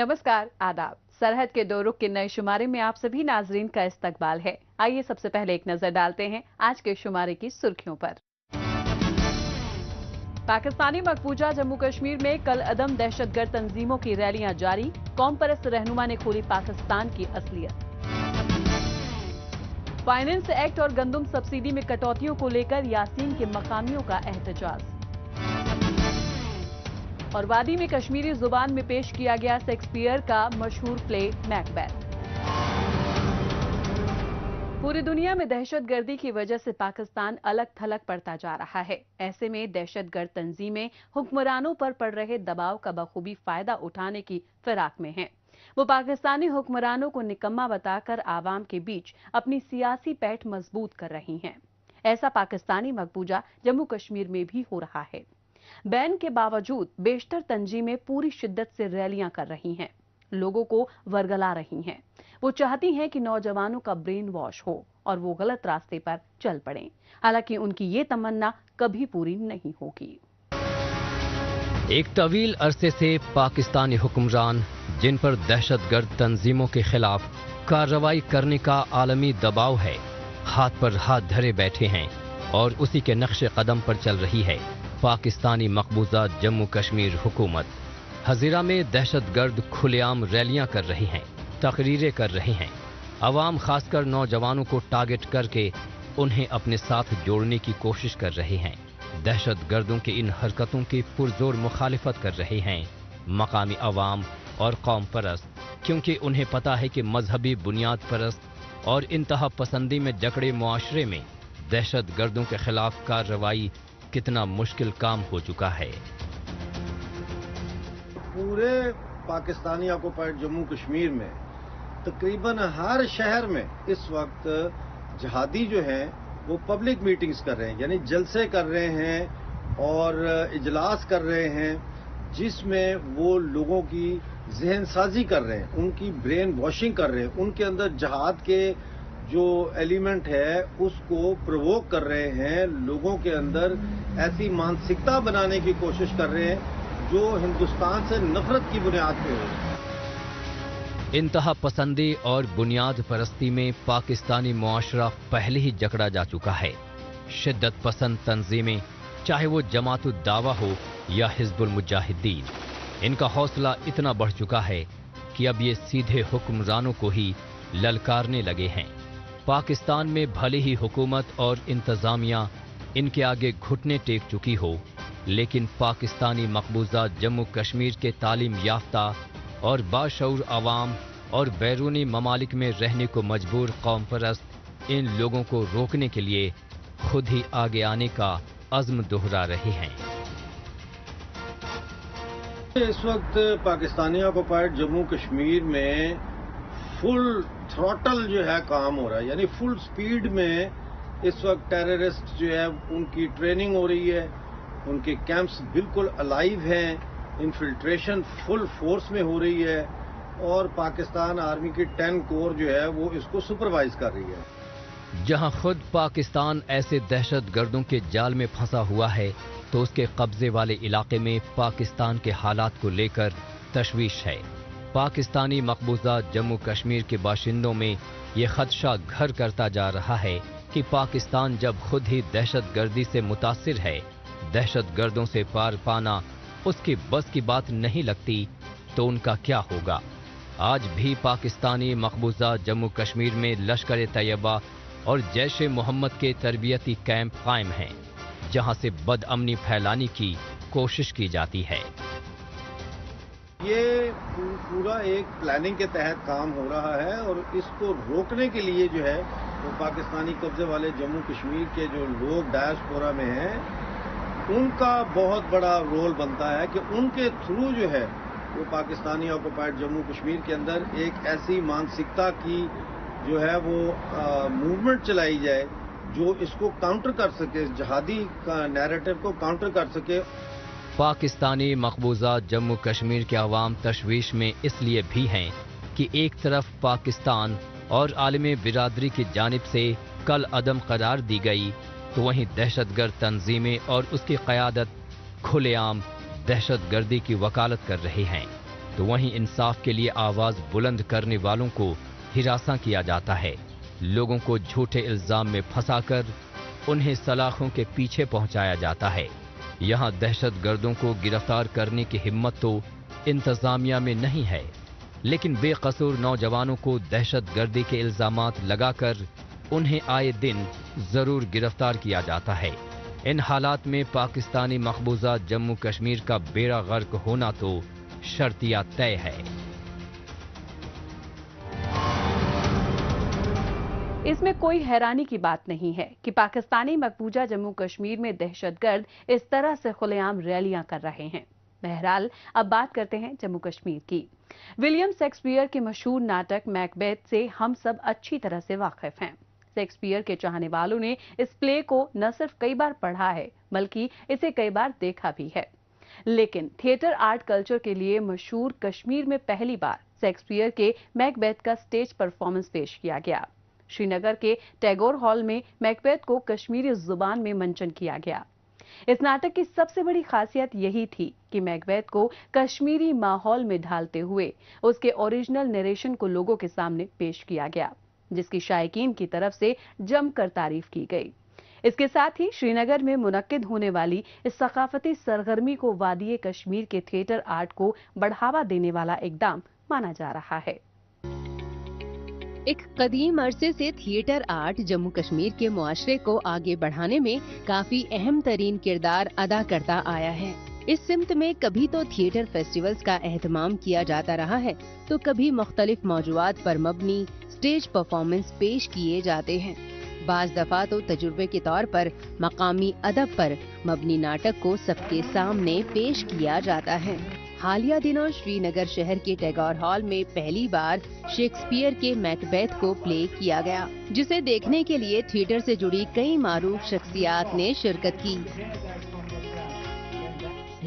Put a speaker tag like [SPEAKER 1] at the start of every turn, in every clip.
[SPEAKER 1] नमस्कार, आदाब। सरहद के दो रुख के नए शुमारे में आप सभी नाजरीन का इस्तकबाल है। आइए सबसे पहले एक नजर डालते हैं आज के शुमारे की सुर्खियों पर। पाकिस्तानी मकबूजा जम्मू कश्मीर में कल अदम दहशतगर्द तंजीमों की रैलियां जारी, कौम परस्त रहनुमा ने खोली पाकिस्तान की असलियत। फाइनेंस एक्ट और गंदुम सब्सिडी में कटौतियों को लेकर यासीन के मकामियों का एहतजाज। और वादी में कश्मीरी जुबान में पेश किया गया शेक्सपियर का मशहूर प्ले मैकबेथ। पूरी दुनिया में दहशतगर्दी की वजह से पाकिस्तान अलग थलग पड़ता जा रहा है। ऐसे में दहशतगर्द तंजीमें हुक्मरानों पर पड़ रहे दबाव का बखूबी फायदा उठाने की फिराक में हैं। वो पाकिस्तानी हुक्मरानों को निकम्मा बताकर आवाम के बीच अपनी सियासी पैठ मजबूत कर रही हैं। ऐसा पाकिस्तानी मकबूजा जम्मू कश्मीर में भी हो रहा है। बैन के बावजूद बेशतर तंजीमें पूरी शिद्दत से रैलियां कर रही हैं, लोगों को वरगला रही हैं। वो चाहती हैं कि नौजवानों का ब्रेन वॉश हो और वो गलत रास्ते पर चल पड़ें। हालांकि उनकी ये तमन्ना कभी पूरी नहीं होगी।
[SPEAKER 2] एक तवील अरसे से पाकिस्तानी हुक्मरान जिन पर दहशतगर्द तंजीमों के खिलाफ कार्रवाई करने का आलमी दबाव है, हाथ पर हाथ धरे बैठे हैं और उसी के नक्शे कदम पर चल रही है पाकिस्तानी मकबूजा जम्मू कश्मीर हुकूमत। हजीरा में दहशतगर्द खुलेआम रैलियां कर रही हैं, तकरीरें कर रही हैं। अवाम खासकर नौजवानों को टारगेट करके उन्हें अपने साथ जोड़ने की कोशिश कर रहे हैं। दहशतगर्दों की इन हरकतों की पुरजोर मुखालिफत कर रहे हैं मकामी अवाम और कौम परस्त, क्योंकि उन्हें पता है कि मजहबी बुनियाद परस्त और इंतहा पसंदी में जकड़े मुआशरे में दहशतगर्दों के खिलाफ कार्रवाई कितना मुश्किल काम हो चुका है।
[SPEAKER 3] पूरे पाकिस्तानी ऑक्युपाइड जम्मू कश्मीर में तकरीबन हर शहर में इस वक्त जहादी जो हैं वो पब्लिक मीटिंग्स कर रहे हैं, यानी जलसे कर रहे हैं और इजलास कर रहे हैं, जिसमें वो लोगों की जहन साजी कर रहे हैं, उनकी ब्रेन वॉशिंग कर रहे हैं, उनके अंदर जहाद के जो एलिमेंट है उसको प्रोवोक कर रहे हैं, लोगों के अंदर ऐसी मानसिकता बनाने की कोशिश कर रहे हैं जो हिंदुस्तान से नफरत की बुनियाद पे हो।
[SPEAKER 2] इंतहा पसंदी और बुनियाद परस्ती में पाकिस्तानी मुआशरा पहले ही जकड़ा जा चुका है। शिद्दत पसंद तंजीमें, चाहे वो जमातुद दावा हो या हिजबुल मुजाहिदीन, इनका हौसला इतना बढ़ चुका है कि अब ये सीधे हुक्मरानों को ही ललकारने लगे हैं। पाकिस्तान में भले ही हुकूमत और इंतजामिया इनके आगे घुटने टेक चुकी हो, लेकिन पाकिस्तानी मकबूजा जम्मू कश्मीर के तालीम याफ्ता और बाशऊर अवाम और बैरूनी ममालिक में रहने को मजबूर कौम परस्त इन लोगों को रोकने के लिए खुद ही आगे आने का अज़्म दोहरा रहे हैं।
[SPEAKER 3] इस वक्त पाकिस्तानी ऑक्युपाइड जम्मू कश्मीर में फुल थ्रॉटल जो है काम हो रहा है, यानी फुल स्पीड में इस वक्त टेररिस्ट जो है उनकी ट्रेनिंग हो रही है, उनके कैंप्स बिल्कुल अलाइव हैं, इन्फिल्ट्रेशन फुल फोर्स में हो रही है और पाकिस्तान आर्मी की 10 कोर जो है वो इसको सुपरवाइज कर रही है।
[SPEAKER 2] जहां खुद पाकिस्तान ऐसे दहशतगर्दों के जाल में फंसा हुआ है, तो उसके कब्जे वाले इलाके में पाकिस्तान के हालात को लेकर तशवीश है। पाकिस्तानी मकबूजा जम्मू कश्मीर के बाशिंदों में ये खदशा घर करता जा रहा है कि पाकिस्तान जब खुद ही दहशतगर्दी से मुतासिर है, दहशतगर्दों से पार पाना उसकी बस की बात नहीं लगती, तो उनका क्या होगा। आज भी पाकिस्तानी मकबूजा जम्मू कश्मीर में लश्कर तैयबा और जैश मोहम्मद के तरबियती कैंप कायम हैं, जहां से बदअमनी फैलाने की कोशिश की जाती है।
[SPEAKER 3] ये पूरा एक प्लानिंग के तहत काम हो रहा है और इसको रोकने के लिए जो है वो पाकिस्तानी कब्जे वाले जम्मू कश्मीर के जो लोग डायस्पोरा में हैं, उनका बहुत बड़ा रोल बनता है कि उनके थ्रू जो है वो पाकिस्तानी ऑक्युपाइड जम्मू कश्मीर के अंदर एक ऐसी मानसिकता की जो है वो मूवमेंट चलाई जाए जो इसको काउंटर कर सके, जहादी का नैरेटिव को काउंटर कर सके।
[SPEAKER 2] पाकिस्तानी मकबूजा जम्मू कश्मीर के अवाम तशवीश में इसलिए भी हैं कि एक तरफ पाकिस्तान और आलमी बिरादरी की जानिब से कल अदम करार दी गई, तो वहीं दहशतगर्द तंजीमें और उसकी क़यादत खुलेआम दहशतगर्दी की वकालत कर रहे हैं। तो वहीं इंसाफ के लिए आवाज बुलंद करने वालों को हिरासा किया जाता है। लोगों को झूठे इल्जाम में फंसाकर उन्हें सलाखों के पीछे पहुंचाया जाता है। यहां दहशतगर्दों को गिरफ्तार करने की हिम्मत तो इंतजामिया में नहीं है, लेकिन बेकसूर नौजवानों को दहशतगर्दी के इल्जामात लगाकर उन्हें आए दिन जरूर गिरफ्तार किया जाता है। इन हालात में पाकिस्तानी मकबूजा जम्मू कश्मीर का बेड़ा गर्क होना तो शर्तिया तय है।
[SPEAKER 1] इसमें कोई हैरानी की बात नहीं है कि पाकिस्तानी मकबूजा जम्मू कश्मीर में दहशतगर्द इस तरह से खुलेआम रैलियां कर रहे हैं। बहरहाल अब बात करते हैं जम्मू कश्मीर की। विलियम शेक्सपियर के मशहूर नाटक मैकबेथ से हम सब अच्छी तरह से वाकिफ हैं। शेक्सपियर के चाहने वालों ने इस प्ले को न सिर्फ कई बार पढ़ा है बल्कि इसे कई बार देखा भी है। लेकिन थिएटर आर्ट कल्चर के लिए मशहूर कश्मीर में पहली बार शेक्सपियर के मैकबेथ का स्टेज परफॉर्मेंस पेश किया गया। श्रीनगर के टैगोर हॉल में मैकबेथ को कश्मीरी जुबान में मंचन किया गया। इस नाटक की सबसे बड़ी खासियत यही थी कि मैकबेथ को कश्मीरी माहौल में ढालते हुए उसके ओरिजिनल नरेशन को लोगों के सामने पेश किया गया, जिसकी शायकीन की तरफ से जमकर तारीफ की गई। इसके साथ ही श्रीनगर में मुनक्किद होने वाली इस सकाफती सरगर्मी को वादिये कश्मीर के थिएटर आर्ट को बढ़ावा देने वाला इकदाम माना जा रहा है।
[SPEAKER 4] एक कदीम अरसे से थिएटर आर्ट जम्मू कश्मीर के मुआशरे को आगे बढ़ाने में काफी अहम तरीन किरदार अदा करता आया है। इस सिमत में कभी तो थिएटर फेस्टिवल्स का एहतमाम किया जाता रहा है, तो कभी मुख्तलिफ मौजूआत पर मबनी स्टेज परफॉर्मेंस पेश किए जाते हैं। बाज दफा तो तजुर्बे के तौर पर मकामी अदब पर मबनी नाटक को सबके सामने पेश किया जाता है। हालिया दिनों श्रीनगर शहर के टैगोर हॉल में पहली बार शेक्सपियर के मैकबेथ को प्ले किया गया, जिसे देखने के लिए थिएटर से जुड़ी कई मारूफ शख्सियात ने शिरकत की।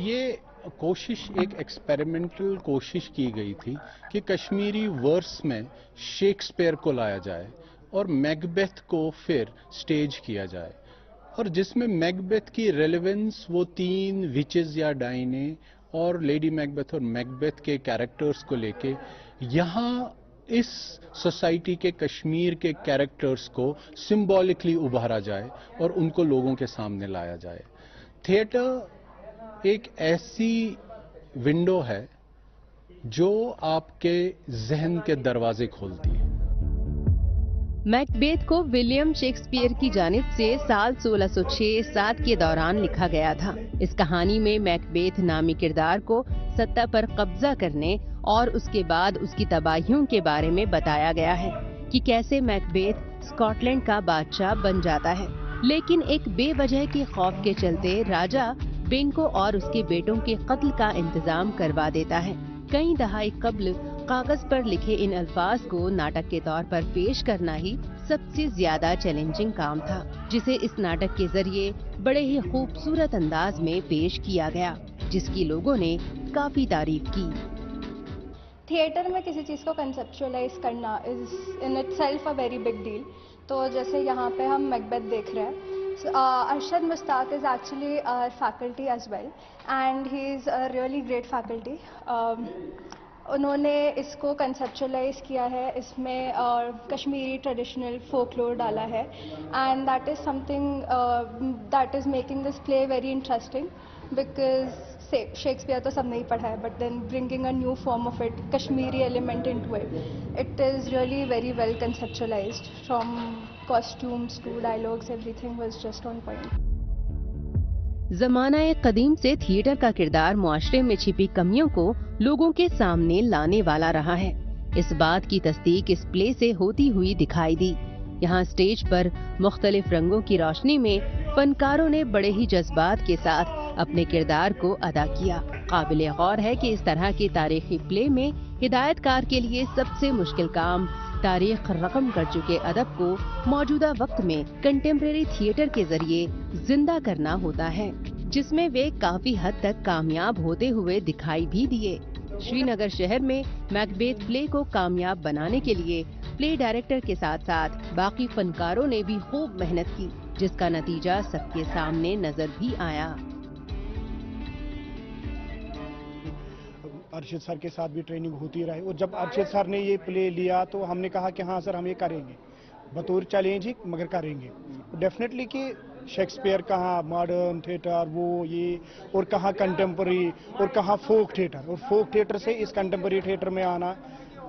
[SPEAKER 5] ये कोशिश एक एक्सपेरिमेंटल कोशिश की गई थी कि कश्मीरी वर्स में शेक्सपियर को लाया जाए और मैकबेथ को फिर स्टेज किया जाए, और जिसमें मैकबेथ की रेलेवेंस वो 3 विचेस या डाइने और लेडी मैकबेथ और मैकबेथ के कैरेक्टर्स को लेके यहाँ इस सोसाइटी के कश्मीर के कैरेक्टर्स को सिंबॉलिकली उभारा जाए और उनको लोगों के सामने लाया जाए। थिएटर एक ऐसी विंडो है जो आपके जहन के दरवाजे खोलती है।
[SPEAKER 4] मैकबेथ को विलियम शेक्सपियर की जानिब से साल 1606-7 के दौरान लिखा गया था। इस कहानी में मैकबेथ नामी किरदार को सत्ता पर कब्जा करने और उसके बाद उसकी तबाहियों के बारे में बताया गया है कि कैसे मैकबेथ स्कॉटलैंड का बादशाह बन जाता है, लेकिन एक बेवजह के खौफ के चलते राजा बेंको और उसके बेटों के कत्ल का इंतजाम करवा देता है। कई दहाई कब्ल कागज पर लिखे इन अल्फाज को नाटक के तौर पर पेश करना ही सबसे ज्यादा चैलेंजिंग काम था, जिसे इस नाटक के जरिए बड़े ही खूबसूरत अंदाज में पेश किया गया, जिसकी लोगों ने काफी तारीफ की।
[SPEAKER 6] थिएटर में किसी चीज़ को कंसेप्चुअलाइज करना is in itself a very big deal. तो जैसे यहाँ पे हम मैकबेथ देख रहे हैं, Arshad Mushtaq is actually our faculty as well, and he is a really great faculty. उन्होंने इसको कंसेप्चुअलाइज किया है, इसमें कश्मीरी ट्रेडिशनल फोकलोर डाला है, and that is something that is making this play very interesting, because Shakespeare तो सब नहीं पढ़ा है, but then bringing a new form of it, Kashmiri element into it, it is really very well conceptualised from costumes to dialogues, everything was just on point.
[SPEAKER 4] ज़माना-ए कदीम से theatre का किरदार मुआशरे में छिपी कमियों को लोगों के सामने लाने वाला रहा है। इस बात की तस्दीक इस प्ले से होती हुई दिखाई दी। यहाँ स्टेज पर मुख्तलिफ रंगों की रोशनी में फनकारों ने बड़े ही जज्बात के साथ अपने किरदार को अदा किया। काबिल गौर है कि इस तरह के तारीखी प्ले में हिदायतकार के लिए सबसे मुश्किल काम तारीख रकम कर चुके अदब को मौजूदा वक्त में कंटेम्प्रेरी थिएटर के जरिए जिंदा करना होता है, जिसमें वे काफी हद तक कामयाब होते हुए दिखाई भी दिए। श्रीनगर शहर में मैकबेथ प्ले को कामयाब बनाने के लिए प्ले डायरेक्टर के साथ साथ बाकी फनकारों ने भी खूब मेहनत की, जिसका नतीजा सबके सामने नजर भी आया।
[SPEAKER 7] अरशद सर के साथ भी ट्रेनिंग होती रही, और जब अरशद सर ने ये प्ले लिया तो हमने कहा कि हाँ सर हम ये करेंगे, बतौर चैलेंज ही मगर करेंगे डेफिनेटली कि शेक्सपियर कहाँ मॉडर्न थिएटर वो ये, और कहाँ कंटेम्प्रेरी और कहाँ फोक थिएटर, और फोक थिएटर से इस कंटेम्प्रेरी थिएटर में आना,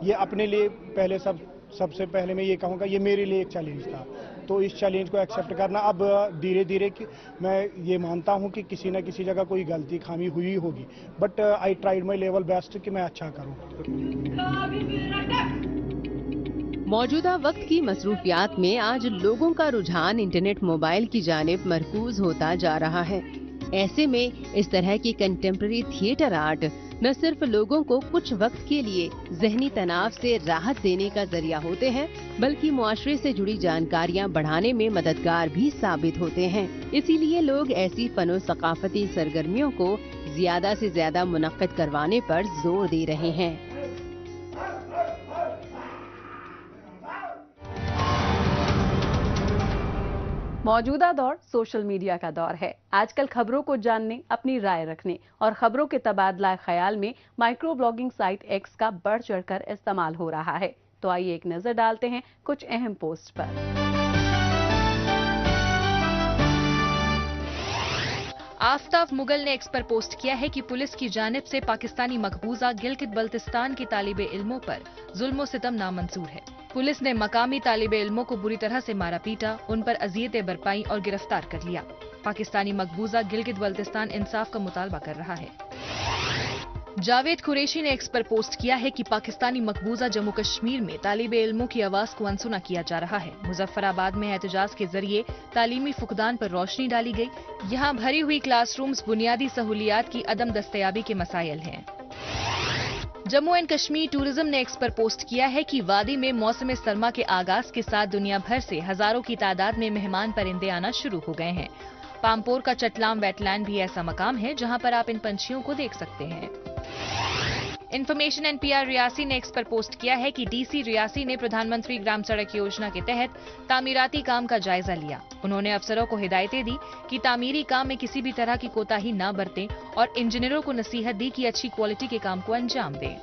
[SPEAKER 7] ये अपने लिए पहले सबसे पहले मैं ये कहूँगा ये मेरे लिए एक चैलेंज था। तो इस चैलेंज को एक्सेप्ट करना, अब धीरे धीरे कि मैं ये मानता हूँ कि किसी न किसी जगह कोई गलती खामी हुई होगी, but I tried my level best कि मैं अच्छा करूँ।
[SPEAKER 4] मौजूदा वक्त की मसरूफियात में आज लोगों का रुझान इंटरनेट मोबाइल की जानिब मरकूज होता जा रहा है। ऐसे में इस तरह की कंटेम्प्रेरी थिएटर आर्ट न सिर्फ लोगों को कुछ वक्त के लिए जहनी तनाव से राहत देने का जरिया होते हैं, बल्कि मुआशरे से जुड़ी जानकारियां बढ़ाने में मददगार भी साबित होते हैं। इसीलिए लोग ऐसी फनो सकाफती सरगर्मियों को ज्यादा से ज्यादा मुनक्किद करवाने पर जोर दे रहे हैं।
[SPEAKER 1] मौजूदा दौर सोशल मीडिया का दौर है। आजकल खबरों को जानने, अपनी राय रखने और खबरों के तबादला ख्याल में माइक्रो ब्लॉगिंग साइट एक्स का बढ़ चढ़कर इस्तेमाल हो रहा है। तो आइए एक नजर डालते हैं कुछ अहम पोस्ट पर।
[SPEAKER 8] आफ्ताब मुगल ने एक्स पर पोस्ट किया है कि पुलिस की जानिब से पाकिस्तानी मकबूजा गिलगित बल्तिस्तान के तालिबे इल्मों पर जुल्म सितम नामंजूर है। पुलिस ने मकामी तालिबे इल्मों को बुरी तरह से मारा पीटा, उन पर अजियतें बरपाई और गिरफ्तार कर लिया। पाकिस्तानी मकबूजा गिलगित बल्तिस्तान इंसाफ का मुतालबा कर रहा है। जावेद कुरैशी ने एक्स पर पोस्ट किया है कि पाकिस्तानी मकबूजा जम्मू कश्मीर में तालिबे इल्मों की आवाज को अनसुना किया जा रहा है। मुजफ्फराबाद में एहतजाज के जरिए तालीमी फुकदान पर रोशनी डाली गई। यहाँ भरी हुई क्लासरूम्स बुनियादी सहूलियात की अदम दस्तयाबी के मसाइल हैं। जम्मू एंड कश्मीर टूरिज्म ने एक्स पर पोस्ट किया है कि वादी में मौसम सरमा के आगाज के साथ दुनिया भर से हजारों की तादाद में मेहमान परिंदे आना शुरू हो गए हैं। पामपोर का चटलाम वेटलैंड भी ऐसा मकाम है जहां पर आप इन पंछियों को देख सकते हैं। इंफॉर्मेशन एनपीआर रियासी ने एक्स पर पोस्ट किया है कि डीसी रियासी ने प्रधानमंत्री ग्राम सड़क योजना के तहत तामीराती काम का जायजा लिया। उन्होंने अफसरों को हिदायतें दी कि तामीरी काम में किसी भी तरह की कोताही न बरतें और इंजीनियरों को नसीहत दी कि अच्छी क्वालिटी के काम को अंजाम दें।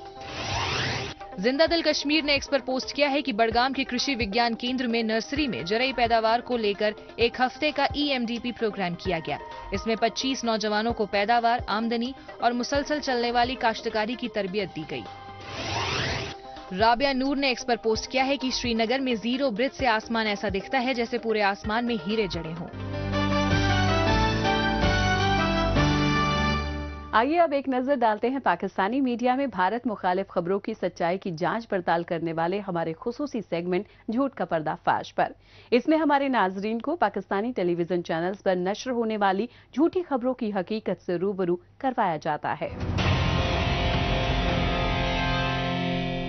[SPEAKER 8] जिंदा दिल कश्मीर ने एक्स पर पोस्ट किया है कि बड़गाम के कृषि विज्ञान केंद्र में नर्सरी में जरई पैदावार को लेकर एक हफ्ते का EMDP प्रोग्राम किया गया। इसमें 25 नौजवानों को पैदावार, आमदनी और मुसलसल चलने वाली काश्तकारी की तरबियत दी गई। राबिया नूर ने एक्स पर पोस्ट किया है कि श्रीनगर में जीरो ब्रिज से आसमान ऐसा दिखता है जैसे पूरे आसमान में हीरे जड़े हों।
[SPEAKER 1] आइए अब एक नजर डालते हैं पाकिस्तानी मीडिया में भारत मुखालिफ खबरों की सच्चाई की जांच पड़ताल करने वाले हमारे खुसूसी सेगमेंट झूठ का पर्दाफाश पर। इसमें हमारे नाजरीन को पाकिस्तानी टेलीविजन चैनल्स पर नश्र होने वाली झूठी खबरों की हकीकत से रूबरू करवाया जाता है।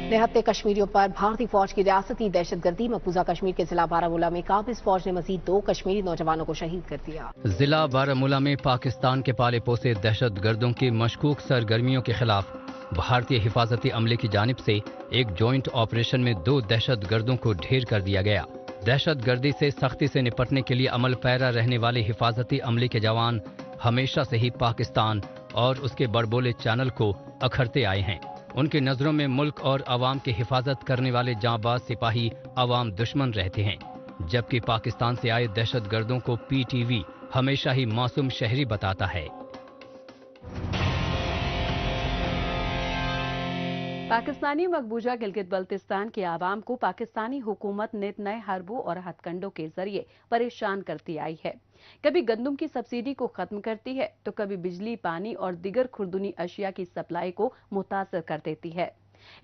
[SPEAKER 9] निहत्ते कश्मीरियों पर भारतीय फौज की रियासती दहशतगर्दी। मकबूजा कश्मीर के जिला बारामूला में काबिज फौज ने मजीद 2 कश्मीरी नौजवानों को शहीद कर दिया।
[SPEAKER 2] जिला बारामूला में पाकिस्तान के पाले पोसे दहशतगर्दों की मशकूक सरगर्मियों के खिलाफ भारतीय हिफाजती अमले की जानिब से एक जॉइंट ऑपरेशन में 2 दहशतगर्दों को ढेर कर दिया गया। दहशतगर्दी से सख्ती से निपटने के लिए अमल पैरा रहने वाले हिफाजती अमले के जवान हमेशा से ही पाकिस्तान और उसके बड़बोले चैनल को अखरते आए हैं। उनकी नजरों में मुल्क और अवाम की हिफाजत करने वाले जांबाज सिपाही अवाम दुश्मन रहते हैं, जबकि पाकिस्तान से आए दहशतगर्दों को PTV हमेशा ही मासूम शहरी बताता है।
[SPEAKER 1] पाकिस्तानी मकबूजा गिलगित बल्तिस्तान के आवाम को पाकिस्तानी हुकूमत नित नए हरबों और हथकंडों के जरिए परेशान करती आई है। कभी गंदम की सब्सिडी को खत्म करती है तो कभी बिजली, पानी और दिगर खुर्दुनी अशिया की सप्लाई को मुतासर कर देती है।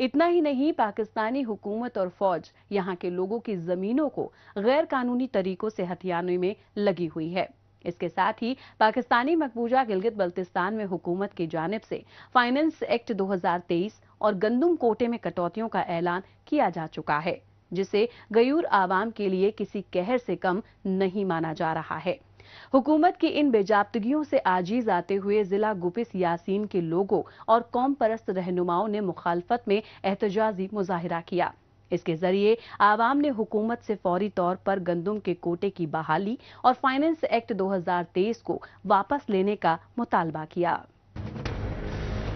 [SPEAKER 1] इतना ही नहीं, पाकिस्तानी हुकूमत और फौज यहाँ के लोगों की जमीनों को गैर कानूनी तरीकों से हथियाने में लगी हुई है। इसके साथ ही पाकिस्तानी मकबूजा गिलगित बल्तिस्तान में हुकूमत की जानिब से फाइनेंस एक्ट 2023 और गंदम कोटे में कटौतियों का ऐलान किया जा चुका है, जिसे गयूर आवाम के लिए किसी कहर से कम नहीं माना जा रहा है। हुकूमत की इन बेजाब्तगियों से आजीज आते हुए जिला गुपिस यासीन के लोगों और कौम परस्त रहनुमाओं ने मुखालफत में एहतजाजी मुजाहिरा किया। इसके जरिए आवाम ने हुकूमत से फौरी तौर पर गंदम के कोटे की बहाली और फाइनेंस एक्ट 2023 को वापस लेने का मुतालबा किया।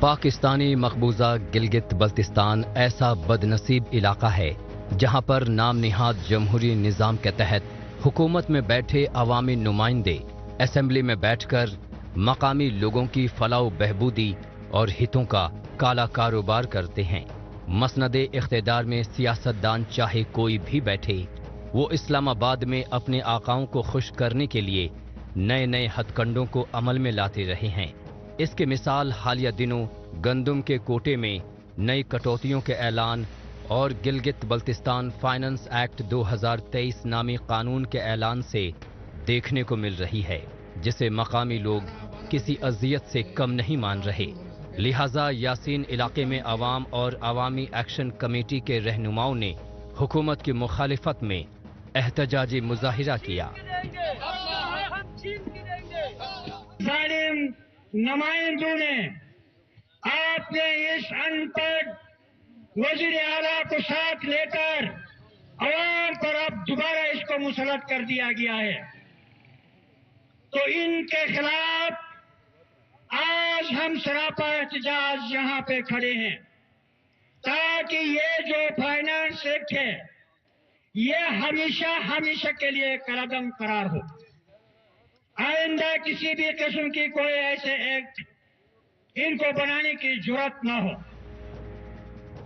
[SPEAKER 2] पाकिस्तानी मकबूजा गिलगित बल्तिस्तान ऐसा बदनसीब इलाका है जहां पर नाम निहाद जमहूरी निज़ाम के तहत हुकूमत में बैठे अवामी नुमाइंदे असेंबली में बैठकर मकामी लोगों की फलाह बहबूदी और हितों का काला कारोबार करते हैं। मसनदे इख्तिदार में सियासतदान चाहे कोई भी बैठे, वो इस्लामाबाद में अपने आकाओं को खुश करने के लिए नए नए हथकंडों को अमल में लाते रहे हैं। इसके मिसाल हालिया दिनों गंदुम के कोटे में नई कटौतियों के ऐलान और गिलगित बल्तिस्तान फाइनेंस एक्ट 2023 नामी कानून के ऐलान से देखने को मिल रही है, जिसे मकामी लोग किसी अजियत से कम नहीं मान रहे। लिहाजा यासीन इलाके में अवाम और अवामी एक्शन कमेटी के रहनुमाओं ने हुकूमत की मुखालिफत में एहतजाजी मुजाहिरा किया।
[SPEAKER 10] जालिम नुमाइंदों ने आपने इस अनपढ़ वजीर आला को साथ लेकर अवाम पर अब दोबारा इसको मुसलत कर दिया गया है, तो इनके खिलाफ आज हम सरापा एहतजाज यहाँ पे खड़े हैं, ताकि ये जो फाइनेंस एक्ट है ये हमेशा हमेशा के लिए कलअदम करार हो। आइंदा किसी भी किस्म की कोई ऐसे एक्ट इनको बनाने की जरूरत न हो।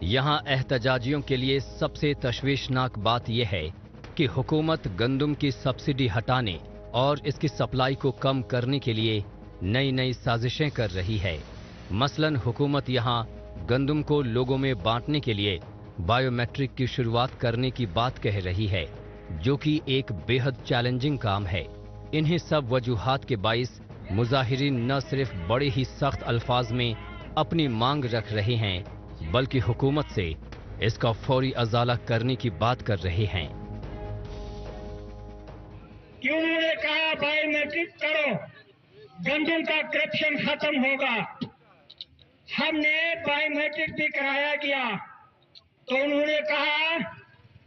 [SPEAKER 2] यहाँ एहतजाजियों के लिए सबसे तशवीशनाक बात यह है कि हुकूमत गंदुम की सब्सिडी हटाने और इसकी सप्लाई को कम करने के लिए नई नई साजिशें कर रही है। मसलन हुकूमत यहाँ गंदुम को लोगों में बांटने के लिए बायोमेट्रिक की शुरुआत करने की बात कह रही है, जो कि एक बेहद चैलेंजिंग काम है। इन्हीं सब वजूहात के बाइस मुजाहिरीन न सिर्फ बड़े ही सख्त अल्फाज में अपनी मांग रख रहे हैं, बल्कि हुकूमत से इसका फौरी अजाला करने की बात कर रहे हैं।
[SPEAKER 10] क्यों उन्होंने कहा बायोमेट्रिक करो, गंदुम का करप्शन खत्म होगा। हमने बायोमेट्रिक भी कराया गया, तो उन्होंने कहा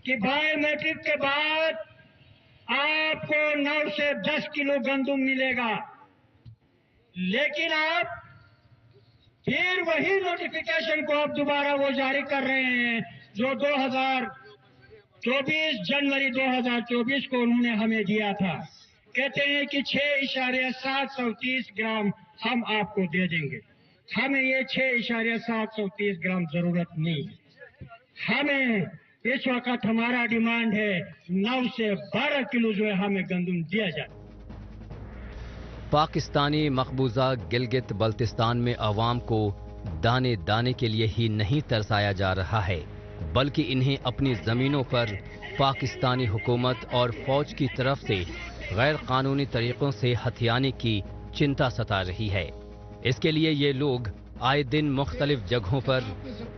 [SPEAKER 10] कि बायोमेट्रिक के बाद आपको 9 से 10 किलो गंदुम मिलेगा, लेकिन आप फिर वही नोटिफिकेशन को अब दोबारा वो जारी कर रहे हैं जो 2024 जनवरी 2024 को उन्होंने हमें दिया था। कहते हैं कि 6.730 ग्राम हम आपको दे देंगे। हमें ये 6.730 ग्राम जरूरत नहीं है। हमें इस वक्त हमारा डिमांड है 9 से 12 किलो जो है हमें गंदुम दिया जाए।
[SPEAKER 2] पाकिस्तानी मकबूजा गिलगित बल्तिस्तान में अवाम को दाने दाने के लिए ही नहीं तरसाया जा रहा है, बल्कि इन्हें अपनी जमीनों पर पाकिस्तानी हुकूमत और फौज की तरफ से गैर कानूनी तरीकों से हथियाने की चिंता सता रही है। इसके लिए ये लोग आए दिन मुख्तलिफ जगहों पर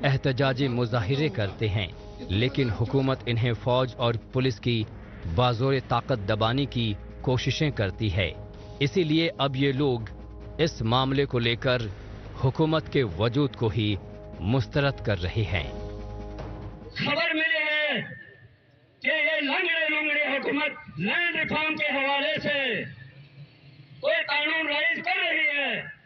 [SPEAKER 2] एहतजाजी मुजाहिरे करते हैं, लेकिन हुकूमत इन्हें फौज और पुलिस की बाज़ोर ताकत दबाने की कोशिशें करती है। इसीलिए अब ये लोग इस मामले को लेकर हुकूमत के वजूद को ही मुस्तरद कर रहे हैं।
[SPEAKER 10] खबर मिली है कि ये लंगड़े हुकूमत लैंड रिफॉर्म के हवाले से कोई कानून राइज कर रही है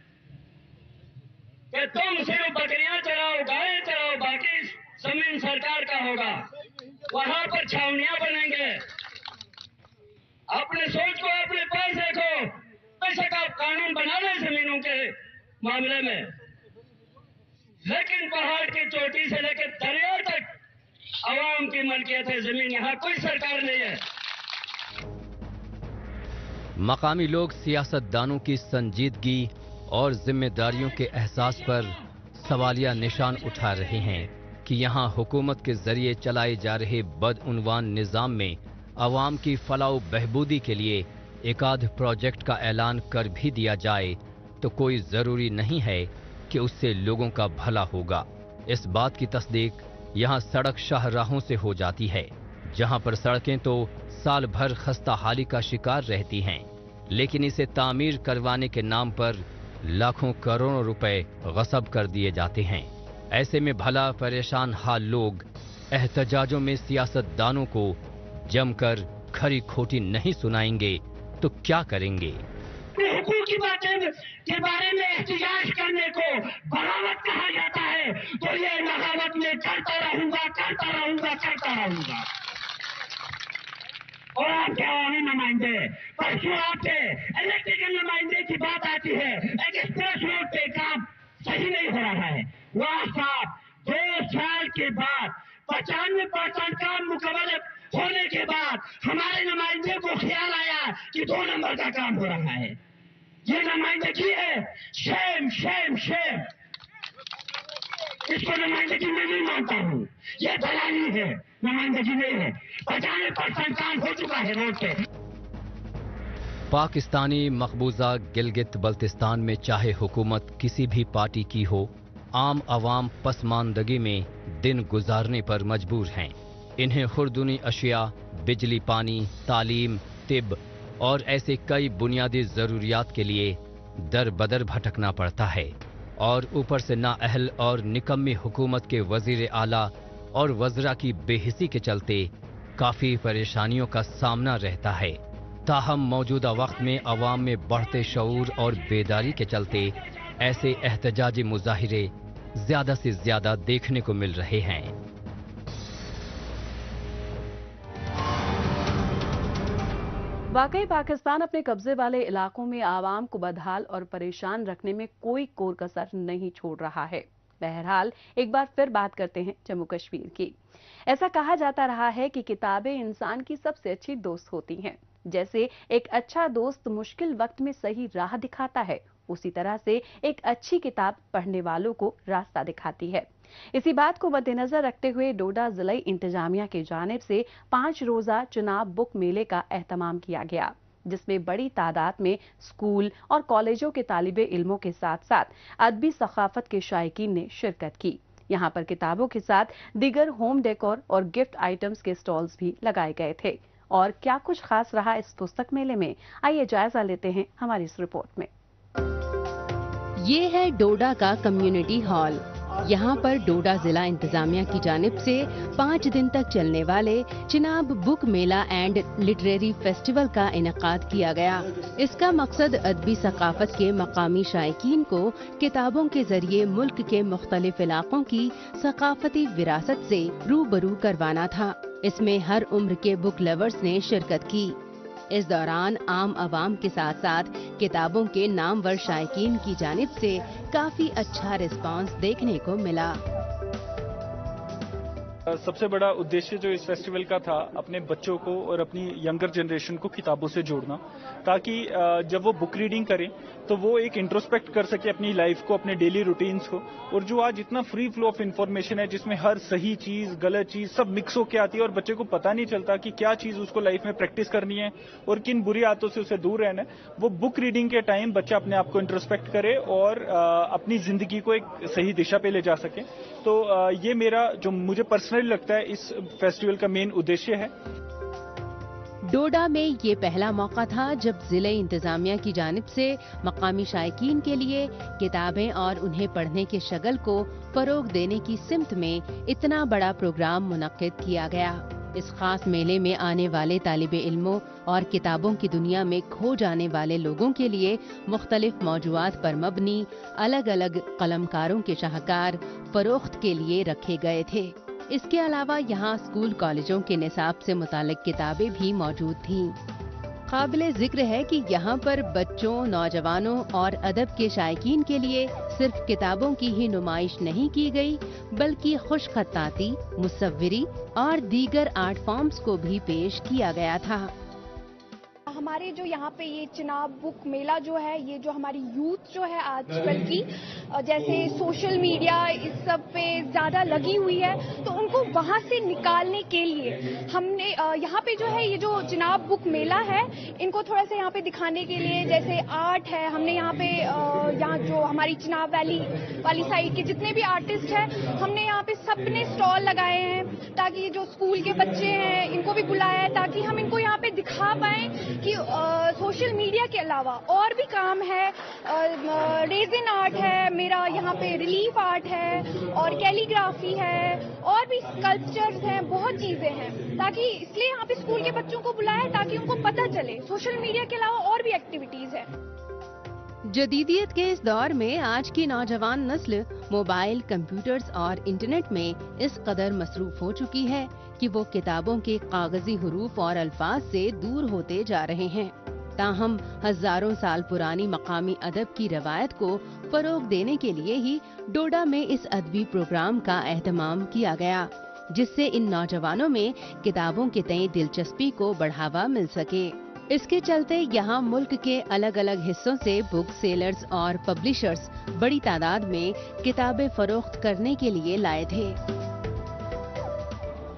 [SPEAKER 10] कि तुम सिर्फ बकरियां चराओ, गायें चराओ, बाकी जमीन सरकार का होगा। वहां पर छावनियां बनेंगे। अपने सोच को अपने पास रखो। बेशक आप कानून बना लें जमीनों के मामले में, लेकिन पहाड़ की चोटी से लेकर दरिया तक आवाम की मलकियत है जमीन, यहाँ कोई सरकार नहीं है।
[SPEAKER 2] मकामी लोग सियासतदानों की संजीदगी और जिम्मेदारियों के एहसास पर सवालिया निशान उठा रहे हैं कि यहाँ हुकूमत के जरिए चलाए जा रहे बदउनवान निज़ाम में अवाम की फलाह बहबूदी के लिए एक आध प्रोजेक्ट का ऐलान कर भी दिया जाए तो कोई ज़रूरी नहीं है कि उससे लोगों का भला होगा। इस बात की तस्दीक यहाँ सड़क शाहराहों से हो जाती है, जहाँ पर सड़कें तो साल भर खस्ता हाली का शिकार रहती हैं, लेकिन इसे तामीर करवाने के नाम पर लाखों करोड़ों रुपए गसब कर दिए जाते हैं। ऐसे में भला परेशान हाल लोग एहतजाजों में सियासतदानों को जमकर खरी खोटी नहीं सुनाएंगे तो क्या करेंगे?
[SPEAKER 10] حقوق की बातें के बारे में एहतिजाज करने को बगावत कहा जाता है, तो ये बगावत में करता रहूंगा। और आपके आवामी नुमाइंदे, परसों आपके इलेक्टेड नुमाइंदे की बात आती है, एक एक्सप्रेस रोड पे काम सही नहीं हो रहा है। वहाँ साहब 2 साल के बाद 95% काम मुकम्मल होने के बाद हमारे नुमाइंदे को ख्याल आया कि 2 नंबर का काम हो रहा है। ये नुमाइंदगी है, शेम शेम शेम। इसको नुमाइंदगी में नहीं मानता हूँ, ये दलाली है, नुमाइंदगी नहीं है। 95% काम हो चुका है रोड पे।
[SPEAKER 2] पाकिस्तानी मकबूजा गिलगित बल्तिस्तान में चाहे हुकूमत किसी भी पार्टी की हो, आम आवाम पसमानदगी में दिन गुजारने पर मजबूर हैं। इन्हें खुर्दुनी अशिया, बिजली, पानी, तालीम, तिब और ऐसे कई बुनियादी ज़रूरियात के लिए दर बदर भटकना पड़ता है, और ऊपर से नाअहल और निकम्मी हुकूमत के वज़ीर आला और वज़रा की बेहिसी के चलते काफ़ी परेशानियों का सामना रहता है। ताहम मौजूदा वक्त में अवाम में बढ़ते शऊर और बेदारी के चलते ऐसे एहतजाजी मुजाहिरे ज़्यादा से ज़्यादा देखने को मिल रहे हैं।
[SPEAKER 1] वाकई पाकिस्तान अपने कब्जे वाले इलाकों में आवाम को बदहाल और परेशान रखने में कोई कोर कसर नहीं छोड़ रहा है। बहरहाल एक बार फिर बात करते हैं जम्मू कश्मीर की। ऐसा कहा जाता रहा है कि किताबें इंसान की सबसे अच्छी दोस्त होती हैं। जैसे एक अच्छा दोस्त मुश्किल वक्त में सही राह दिखाता है, उसी तरह से एक अच्छी किताब पढ़ने वालों को रास्ता दिखाती है। इसी बात को मद्देनजर रखते हुए डोडा जिला इंतजामिया की जानिब से 5 रोजा चुनाव बुक मेले का एहतमाम किया गया, जिसमें बड़ी तादाद में स्कूल और कॉलेजों के तालिबे इल्मों के साथ साथ अदबी सखाफत के शायकीन ने शिरकत की। यहाँ पर किताबों के साथ दीगर होम डेकोर और गिफ्ट आइटम्स के स्टॉल्स भी लगाए गए थे। और क्या कुछ खास रहा इस पुस्तक मेले में, आइए जायजा लेते हैं हमारी इस रिपोर्ट में।
[SPEAKER 4] ये है डोडा का कम्युनिटी हॉल। यहाँ पर डोडा जिला इंतजामिया की जानिब से 5 दिन तक चलने वाले Chenab book Mela and literary festival का इनेकाद किया गया। इसका मकसद अदबी सकाफत के मकामी शायकीन को किताबों के जरिए मुल्क के मुख्तलिफ इलाकों की सकाफती विरासत से रूबरू करवाना था। इसमें हर उम्र के बुक लवर्स ने शिरकत की। इस दौरान आम आवाम के साथ साथ किताबों के नामवर शायकीन की जानिब से काफी अच्छा रिस्पांस देखने को मिला।
[SPEAKER 11] सबसे बड़ा उद्देश्य जो इस फेस्टिवल का था, अपने बच्चों को और अपनी यंगर जनरेशन को किताबों से जोड़ना, ताकि जब वो बुक रीडिंग करें तो वो एक इंट्रोस्पेक्ट कर सके अपनी लाइफ को, अपने डेली रूटीन्स को। और जो आज इतना फ्री फ्लो ऑफ इन्फॉर्मेशन है, जिसमें हर सही चीज गलत चीज सब मिक्स होकर आती है और बच्चे को पता नहीं चलता कि क्या चीज उसको लाइफ में प्रैक्टिस करनी है और किन बुरी आदतों से उसे दूर रहना है, वो बुक रीडिंग के टाइम बच्चा अपने आप को इंट्रोस्पेक्ट करे और अपनी जिंदगी को एक सही दिशा पे ले जा सके। तो ये मेरा जो मुझे पर्सनली लगता है इस फेस्टिवल का मेन उद्देश्य है।
[SPEAKER 4] डोडा में ये पहला मौका था जब जिले इंतजामिया की जानिब से मकामी शायकीन के लिए किताबें और उन्हें पढ़ने के शगल को फरोग देने की सिमत में इतना बड़ा प्रोग्राम मुनक्किद किया गया। इस खास मेले में आने वाले तालिबे इल्मों और किताबों की दुनिया में खो जाने वाले लोगों के लिए मुख्तलिफ मौजूआत पर मबनी अलग अलग कलमकारों के शाहकार फरोख्त के लिए रखे गए थे। इसके अलावा यहाँ स्कूल कॉलेजों के निसाब से मुतालिक किताबें भी मौजूद थीं। काबिले जिक्र है कि यहाँ पर बच्चों, नौजवानों और अदब के शायकीन के लिए सिर्फ किताबों की ही नुमाइश नहीं की गई, बल्कि खुश खत्ताती, मुसव्विरी और दीगर आर्ट फॉर्म्स को भी पेश किया गया था।
[SPEAKER 6] हमारे जो यहाँ पे ये चिनाब बुक मेला जो है, ये जो हमारी यूथ जो है आजकल की जैसे सोशल मीडिया इस सब पे ज़्यादा लगी हुई है, तो उनको वहाँ से निकालने के लिए हमने यहाँ पे जो है ये जो चिनाब बुक मेला है, इनको थोड़ा सा यहाँ पे दिखाने के लिए, जैसे आर्ट है, हमने यहाँ पे यहाँ जो हमारी चिनाब वैली वाली साइड के जितने भी आर्टिस्ट हैं, हमने यहाँ पे सबने स्टॉल लगाए हैं, ताकि जो स्कूल के बच्चे हैं इनको भी बुलाया है, ताकि हम इनको यहाँ पे दिखा पाएँ कि सोशल मीडिया के अलावा और भी काम है। रेजिन आर्ट है, मेरा यहाँ पे रिलीफ आर्ट है और कैलीग्राफी है और भी स्कल्पचर्स हैं, बहुत चीज़ें हैं, ताकि इसलिए यहाँ पे स्कूल के बच्चों को बुलाया है ताकि उनको पता चले सोशल मीडिया के अलावा और भी एक्टिविटीज़ है।
[SPEAKER 4] जदीदियत के इस दौर में आज की नौजवान नस्ल मोबाइल, कंप्यूटर्स और इंटरनेट में इस कदर मसरूफ हो चुकी है कि वो किताबों के कागजी हुरूफ और अल्फाज से दूर होते जा रहे हैं। ताहम हजारों साल पुरानी मकामी अदब की रवायत को फरोग देने के लिए ही डोडा में इस अदबी प्रोग्राम का एहतमाम किया गया, जिससे इन नौजवानों में किताबों के तय दिलचस्पी को बढ़ावा मिल सके। इसके चलते यहाँ मुल्क के अलग अलग हिस्सों से बुक सेलर्स और पब्लिशर्स बड़ी तादाद में किताबें फरोख्त करने के लिए लाए थे।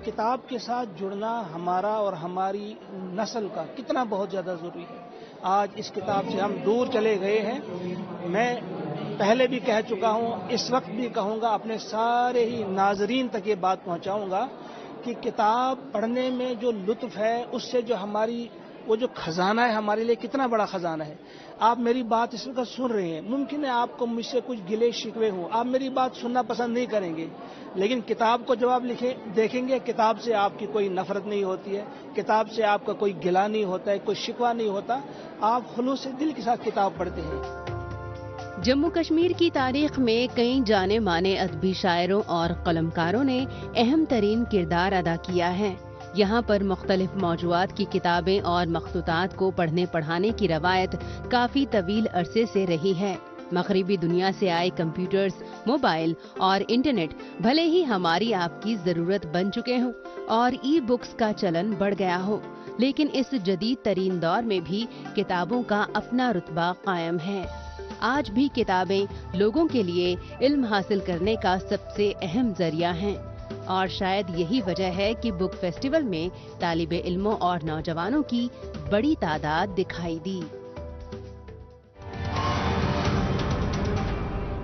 [SPEAKER 12] किताब के साथ जुड़ना हमारा और हमारी नस्ल का कितना बहुत ज़्यादा ज़रूरी है। आज इस किताब से हम दूर चले गए हैं। मैं पहले भी कह चुका हूँ, इस वक्त भी कहूँगा, अपने सारे ही नाजरीन तक ये बात पहुँचाऊँगा कि किताब पढ़ने में जो लुत्फ़ है, उससे जो हमारी वो जो खजाना है हमारे लिए कितना बड़ा खजाना है। आप मेरी बात इस वक्त सुन रहे हैं, मुमकिन है आपको मुझसे कुछ गिले शिकवे हो, आप मेरी बात सुनना पसंद नहीं करेंगे, लेकिन किताब को जब आप देखेंगे, किताब से आपकी कोई नफरत नहीं होती है, किताब से आपका कोई गिला नहीं होता है, कोई शिकवा नहीं होता, आप खुलूस से दिल के साथ किताब पढ़ते हैं।
[SPEAKER 4] जम्मू कश्मीर की तारीख में कई जाने माने अदबी शायरों और कलमकारों ने अहम तरीन किरदार अदा किया है। यहाँ पर मुख्तलिफ मौजूआत की किताबें और मखतूतात को पढ़ने पढ़ाने की रवायत काफी तवील अरसे से रही है। मगरिबी दुनिया से आए कंप्यूटर्स, मोबाइल और इंटरनेट भले ही हमारी आपकी जरूरत बन चुके हों और ई बुक्स का चलन बढ़ गया हो, लेकिन इस जदीद तरीन दौर में भी किताबों का अपना रुतबा कायम है। आज भी किताबें लोगों के लिए इल्म हासिल करने का सबसे अहम जरिया हैं और शायद यही वजह है कि बुक फेस्टिवल में तालिबे इल्मों और नौजवानों की बड़ी तादाद दिखाई दी।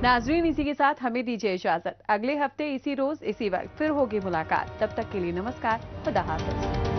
[SPEAKER 1] नाजरीन, इसी के साथ हमें दीजिए इजाजत। अगले हफ्ते इसी रोज इसी वक्त फिर होगी मुलाकात। तब तक के लिए नमस्कार, खुदा हाफिज।